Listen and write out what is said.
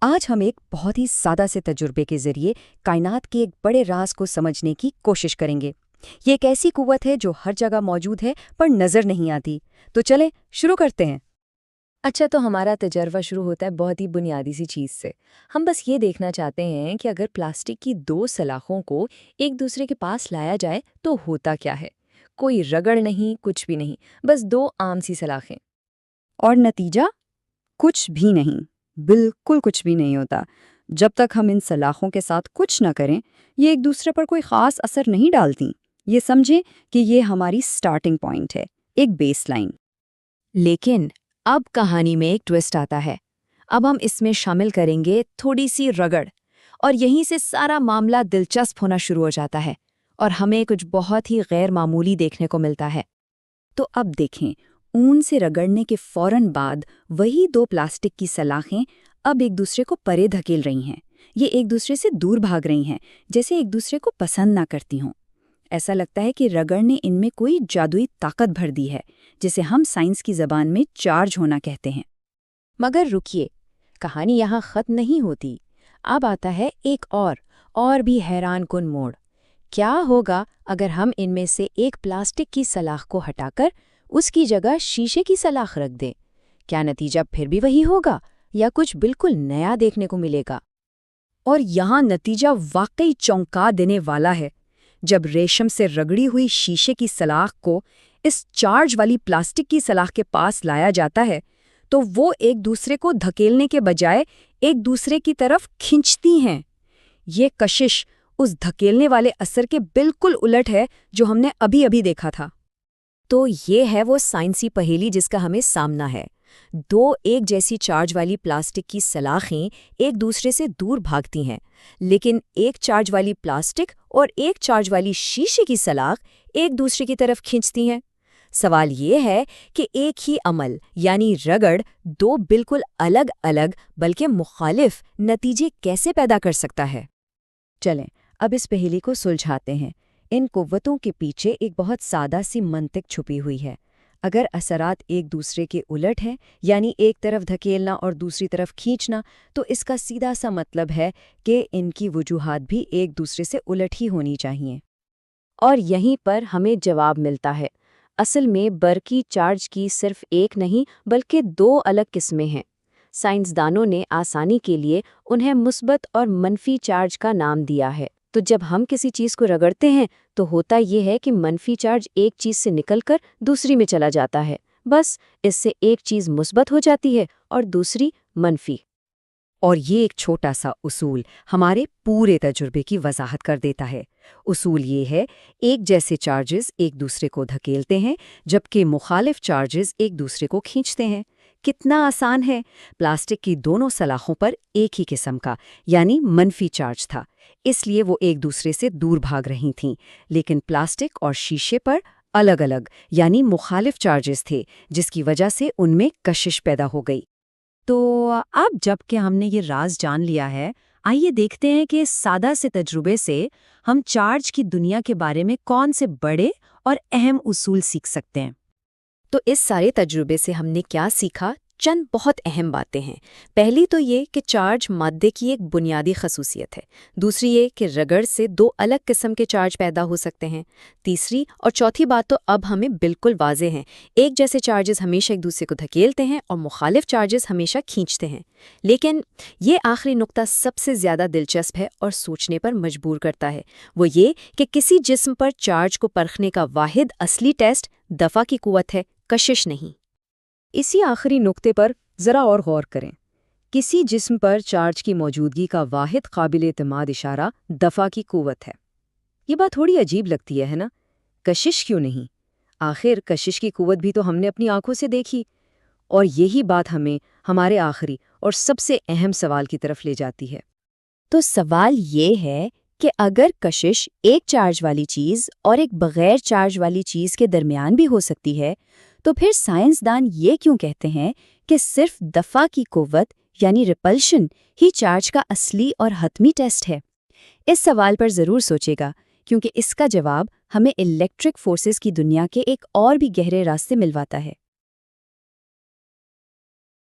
آج ہم ایک بہت ہی سادہ سے تجربے کے ذریعے کائنات کے ایک بڑے راز کو سمجھنے کی کوشش کریں گے۔ یہ ایک ایسی قوت ہے جو ہر جگہ موجود ہے پر نظر نہیں آتی۔ تو چلیں شروع کرتے ہیں۔ اچھا، تو ہمارا تجربہ شروع ہوتا ہے بہت ہی بنیادی سی چیز سے۔ ہم بس یہ دیکھنا چاہتے ہیں کہ اگر پلاسٹک کی دو سلاخوں کو ایک دوسرے کے پاس لایا جائے تو ہوتا کیا ہے۔ کوئی رگڑ نہیں، کچھ بھی نہیں، بس دو عام سی سلاخیں۔ اور نتیجہ؟ کچھ بھی نہیں، بالکل کچھ بھی نہیں ہوتا۔ جب تک ہم ان سلاخوں کے ساتھ کچھ نہ کریں، یہ ایک دوسرے پر کوئی خاص اثر نہیں ڈالتی۔ یہ سمجھیں کہ یہ ہماری سٹارٹنگ پوائنٹ ہے، ایک بیس لائن۔ لیکن اب کہانی میں ایک ٹوسٹ آتا ہے۔ اب ہم اس میں شامل کریں گے تھوڑی سی رگڑ، اور یہیں سے سارا معاملہ دلچسپ ہونا شروع ہو جاتا ہے، اور ہمیں کچھ بہت ہی غیر معمولی دیکھنے کو ملتا ہے۔ تو اب دیکھیں، اون سے رگڑنے کے فوراً بعد وہی دو پلاسٹک کی سلاخیں اب ایک دوسرے کو پرے دھکیل رہی ہیں۔ یہ ایک دوسرے سے دور بھاگ رہی ہیں، جیسے ایک دوسرے کو پسند نہ کرتی ہوں۔ ایسا لگتا ہے کہ رگڑ نے ان میں کوئی جادوئی طاقت بھر دی ہے، جسے ہم سائنس کی زبان میں چارج ہونا کہتے ہیں۔ مگر رکیے، کہانی یہاں ختم نہیں ہوتی۔ اب آتا ہے ایک اور بھی حیران کن موڑ۔ کیا ہوگا اگر ہم ان میں سے ایک پلاسٹک کی سلاخ کو ہٹا کر اس کی جگہ شیشے کی سلاخ رکھ دیں؟ کیا نتیجہ پھر بھی وہی ہوگا یا کچھ بالکل نیا دیکھنے کو ملے گا؟ اور یہاں نتیجہ واقعی چونکا دینے والا ہے۔ جب ریشم سے رگڑی ہوئی شیشے کی سلاخ کو اس چارج والی پلاسٹک کی سلاخ کے پاس لایا جاتا ہے تو وہ ایک دوسرے کو دھکیلنے کے بجائے ایک دوسرے کی طرف کھنچتی ہیں۔ یہ کشش اس دھکیلنے والے اثر کے بالکل الٹ ہے جو ہم نے ابھی ابھی دیکھا تھا۔ تو یہ ہے وہ سائنسی پہیلی جس کا ہمیں سامنا ہے۔ دو ایک جیسی چارج والی پلاسٹک کی سلاخیں ایک دوسرے سے دور بھاگتی ہیں، لیکن ایک چارج والی پلاسٹک اور ایک چارج والی شیشے کی سلاخ ایک دوسرے کی طرف کھینچتی ہیں۔ سوال یہ ہے کہ ایک ہی عمل یعنی رگڑ دو بالکل الگ الگ بلکہ مخالف نتیجے کیسے پیدا کر سکتا ہے؟ چلیں اب اس پہیلی کو سلجھاتے ہیں۔ ان قوتوں کے پیچھے ایک بہت سادہ سی منطق چھپی ہوئی ہے۔ اگر اثرات ایک دوسرے کے الٹ ہیں، یعنی ایک طرف دھکیلنا اور دوسری طرف کھینچنا، تو اس کا سیدھا سا مطلب ہے کہ ان کی وجوہات بھی ایک دوسرے سے الٹ ہی ہونی چاہیے۔ اور یہیں پر ہمیں جواب ملتا ہے۔ اصل میں برقی چارج کی صرف ایک نہیں بلکہ دو الگ قسمیں ہیں۔ سائنسدانوں نے آسانی کے لیے انہیں مثبت اور منفی چارج کا نام دیا ہے۔ تو جب ہم کسی چیز کو رگڑتے ہیں تو ہوتا یہ ہے کہ منفی چارج ایک چیز سے نکل کر دوسری میں چلا جاتا ہے، بس اس سے ایک چیز مثبت ہو جاتی ہے اور دوسری منفی۔ اور یہ ایک چھوٹا سا اصول ہمارے پورے تجربے کی وضاحت کر دیتا ہے۔ اصول یہ ہے، ایک جیسے چارجز ایک دوسرے کو دھکیلتے ہیں جبکہ مخالف چارجز ایک دوسرے کو کھینچتے ہیں۔ کتنا آسان ہے! پلاسٹک کی دونوں سلاخوں پر ایک ہی قسم کا یعنی منفی چارج تھا، اس لیے وہ ایک دوسرے سے دور بھاگ رہی تھیں، لیکن پلاسٹک اور شیشے پر الگ الگ یعنی مخالف چارجز تھے، جس کی وجہ سے ان میں کشش پیدا ہو گئی۔ تو اب جب کہ ہم نے یہ راز جان لیا ہے، آئیے دیکھتے ہیں کہ اس سادہ سے تجربے سے ہم چارج کی دنیا کے بارے میں کون سے بڑے اور اہم اصول سیکھ سکتے ہیں۔ تو اس سارے تجربے سے ہم نے کیا سیکھا؟ چند بہت اہم باتیں ہیں۔ پہلی تو یہ کہ چارج مادے کی ایک بنیادی خصوصیت ہے۔ دوسری یہ کہ رگڑ سے دو الگ قسم کے چارج پیدا ہو سکتے ہیں۔ تیسری اور چوتھی بات تو اب ہمیں بالکل واضح ہیں۔ ایک جیسے چارجز ہمیشہ ایک دوسرے کو دھکیلتے ہیں اور مخالف چارجز ہمیشہ کھینچتے ہیں۔ لیکن یہ آخری نقطہ سب سے زیادہ دلچسپ ہے اور سوچنے پر مجبور کرتا ہے۔ وہ یہ کہ کسی جسم پر چارج کو پرکھنے کا واحد اصلی ٹیسٹ دفع کی قوت ہے، کشش نہیں۔ اسی آخری نقطے پر ذرا اور غور کریں۔ کسی جسم پر چارج کی موجودگی کا واحد قابل اعتماد اشارہ دفع کی قوت ہے۔ یہ بات تھوڑی عجیب لگتی ہے نا؟ کشش کیوں نہیں؟ آخر کشش کی قوت بھی تو ہم نے اپنی آنکھوں سے دیکھی۔ اور یہی بات ہمیں ہمارے آخری اور سب سے اہم سوال کی طرف لے جاتی ہے۔ تو سوال یہ ہے کہ اگر کشش ایک چارج والی چیز اور ایک بغیر چارج والی چیز کے درمیان بھی ہو سکتی ہے، تو پھر سائنسدان یہ کیوں کہتے ہیں کہ صرف دفع کی قوت یعنی ریپلشن ہی چارج کا اصلی اور حتمی ٹیسٹ ہے؟ اس سوال پر ضرور سوچے گا، کیونکہ اس کا جواب ہمیں الیکٹرک فورسز کی دنیا کے ایک اور بھی گہرے راستے ملواتا ہے۔